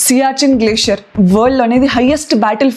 Siachen glacier world లోనేది highest battle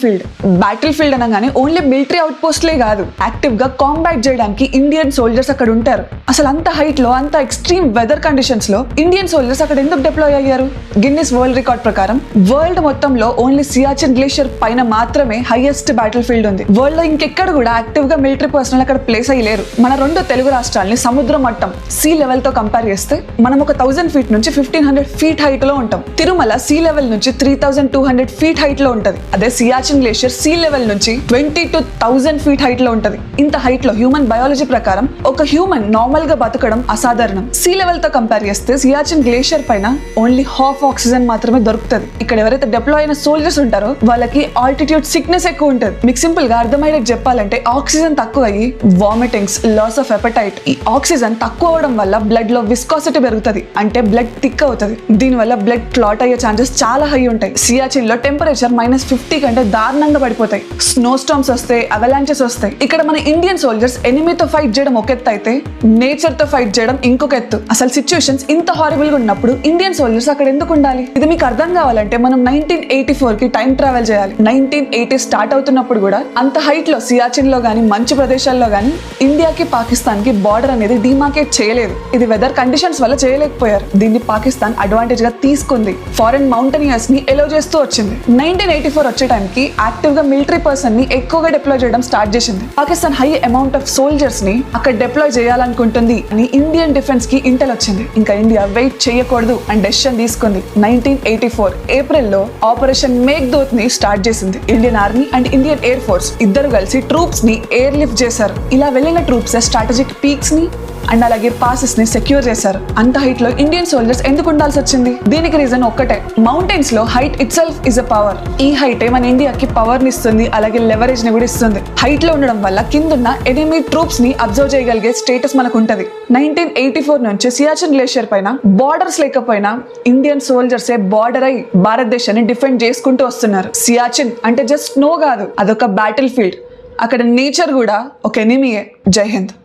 field అనగానే only military out పోస్ట్లే కాదు, యాక్టివ్ గా కాంబాట్ చేయడానికి ఇండియన్ సోల్జర్స్ అక్కడ ఉంటారు. అసలు అంత హైట్ లో అంత ఎక్స్ట్రీమ్ వెదర్ కండిషన్స్ లో ఇండియన్ సోల్జర్స్ అక్కడ ఎందుకు డిప్లాయ్ అయ్యారు? గిన్నిస్ వరల్డ్ రికార్డ్ ప్రకారం వరల్డ్ మొత్తంలో ఓన్లీ సియాచిన్ గ్లేషియర్ పైన మాత్రమే హైయెస్ట్ బ్యాటిల్ ఫీల్డ్ ఉంది. వరల్డ్ లో ఇంకెక్కడ కూడా యాక్టివ్ గా మిలిటరీ పర్సనల్ అక్కడ ప్లేస్ అయ్యలేరు. మన రెండు తెలుగు రాష్ట్రాలని సముద్ర మట్టం సీ లెవెల్ తో కంపేర్ చేస్తే మనం ఒక 1000 ఫీట్ నుంచి 1500 ఫీట్ హైట్ లో ఉంటాం. తిరుమల సీ లెవెల్ నుంచి 3200 ఫీట్ హైట్ లో ఉంటది. అదే సియాచిన్ గ్లేషియర్ సీ లెవెల్ నుంచి 22,000 ఫీట్ హైట్ లో ఉంటది. ఇంత హైట్ లో హ్యూమన్ బయాలజీ ప్రకారం ఒక హ్యూమన్ నార్మల్ గా బతకడం అసాధారణం. సీ లెవెల్ తో కంపేర్ చేస్తే సియాచిన్ గ్లేషియర్ పైన ఓన్లీ హాఫ్ ఆక్సిజన్ మాత్రమే దొరుకుతుంది. ఇక్కడ ఎవరైతే డిప్లాయ్ అయిన సోల్జర్స్ ఉంటారో వాళ్ళకి ఆల్టిట్యూడ్ సిక్నెస్ ఎక్కువ ఉంటుంది. మీకు సింపుల్ గా అర్థమయ్యేది చెప్పాలంటే ఆక్సిజన్ తక్కువ అయ్యి వామిటింగ్స్, లాస్ ఆఫ్ ఎపటైట్. ఈ ఆక్సిజన్ తక్కువ అవడం వల్ల బ్లడ్ లో విస్కాసిటీ పెరుగుతుంది, అంటే బ్లడ్ థిక్ అవుతుంది. దీని వల్ల బ్లడ్ క్లాట్ అయ్యే ఛాన్సెస్ చాలా హై ఉంటాయి. సియాచిన్ లో టెంపరేచర్ -50 కంటే దారుణంగా పడిపోతాయి. స్నో స్టార్మ్స్ వస్తాయి, అవలాంచెస్ వస్తాయి. ఇక్కడ మన ఇండియన్ సోల్జర్స్ ఎనిమీతో ఫైట్ చేయడం ఒక ఎత్తు అయితే నేచర్ తో ఫైట్ చేయడం ఇంకొక ఎత్తు. అసలు సిచ్యువేషన్స్ ఇంత హారిబుల్ గా ఉన్నప్పుడు ఇండియన్ సోల్జర్స్ అక్కడ ఎందుకు ఉండాలి? ఇది మీకు అర్థం కావాలంటే మనం 1984 కి టైం ట్రావెల్ చేయాలి. 1980 స్టార్ట్ అవుతున్నప్పుడు కూడా అంత హైట్ లో సియాచిన్ లో గానీ మంచు ప్రదేశాల్లో గానీ ఇండియాకి పాకిస్తాన్ కి బార్డర్ అనేది డిమార్కేట్ చేయలేదు. ఇది వెదర్ కండిషన్స్ వల్ల చేయలేకపోయారు. దీన్ని పాకిస్తాన్ అడ్వాంటేజ్ గా తీసుకుంది. ఫారెన్ మౌంటైనియర్స్ ని ఎలో చేస్తూ వచ్చింది. 1984 వచ్చే టైంకి యాక్టివ్ గా మిలిటరీ పర్సన్ ని ఎక్కువగా డిప్లాయ్ చేయడం స్టార్ట్ చేసింది. Pakistan high amount of soldiers ని అక్కడ డిప్లాయ్ చేయాలనుకుంటుంది అని ఇండియన్ డిఫెన్స్ కి ఇంటెల్ వచ్చింది. ఇంకా ఇండియా వెయిట్ చేయకూడదు అని డెసిషన్ తీసుకుంది. 1984 ఏప్రిల్ లో ఆపరేషన్ మేఘ్దూత్ ని స్టార్ట్ చేసింది. Indian army and Indian air force ఇద్దరు కలిసి ట్రూప్స్ ని ఎయిర్ లిఫ్ట్ చేశారు. ఇలా వెళ్ళిన ట్రూప్స్ స్ట్రాటజిక్ పీక్స్ ని అండ్ అలాగే పాసెస్ ని సెక్యూర్ చేశారు. అంత హైట్ లో ఇండియన్ సోల్జర్స్ ఎందుకు ఉండాల్సి వచ్చింది? దీనికి రీజన్ ఒక్కటే, మౌంటైన్స్ లో height it self is a power. ఈ హైట్ మన ఇండియాకి పవర్ ని ఇస్తుంది, అలాగే లెవరేజ్ ని కూడా ఇస్తుంది. హైట్ లో ఉండడం వల్ల కిందున్న ఎనిమీ ట్రూప్స్ ని అబ్జర్వ్ చేయగలిగే స్టేటస్ మనకు ఉంటది. 1984 నుంచి సియాచిన్ గ్లేషియర్ పైన బార్డర్స్ లేకపోయినా ఇండియన్ సోల్జర్స్ బార్డర్ అయి భారతదేశాన్ని డిఫెండ్ చేసుకుంటూ వస్తున్నారు. సియాచిన్ అంటే జస్ట్ స్నో కాదు, అదొక బ్యాటిల్ ఫీల్డ్. అక్కడ నేచర్ కూడా ఒక ఎనిమీయే. జై హింద్.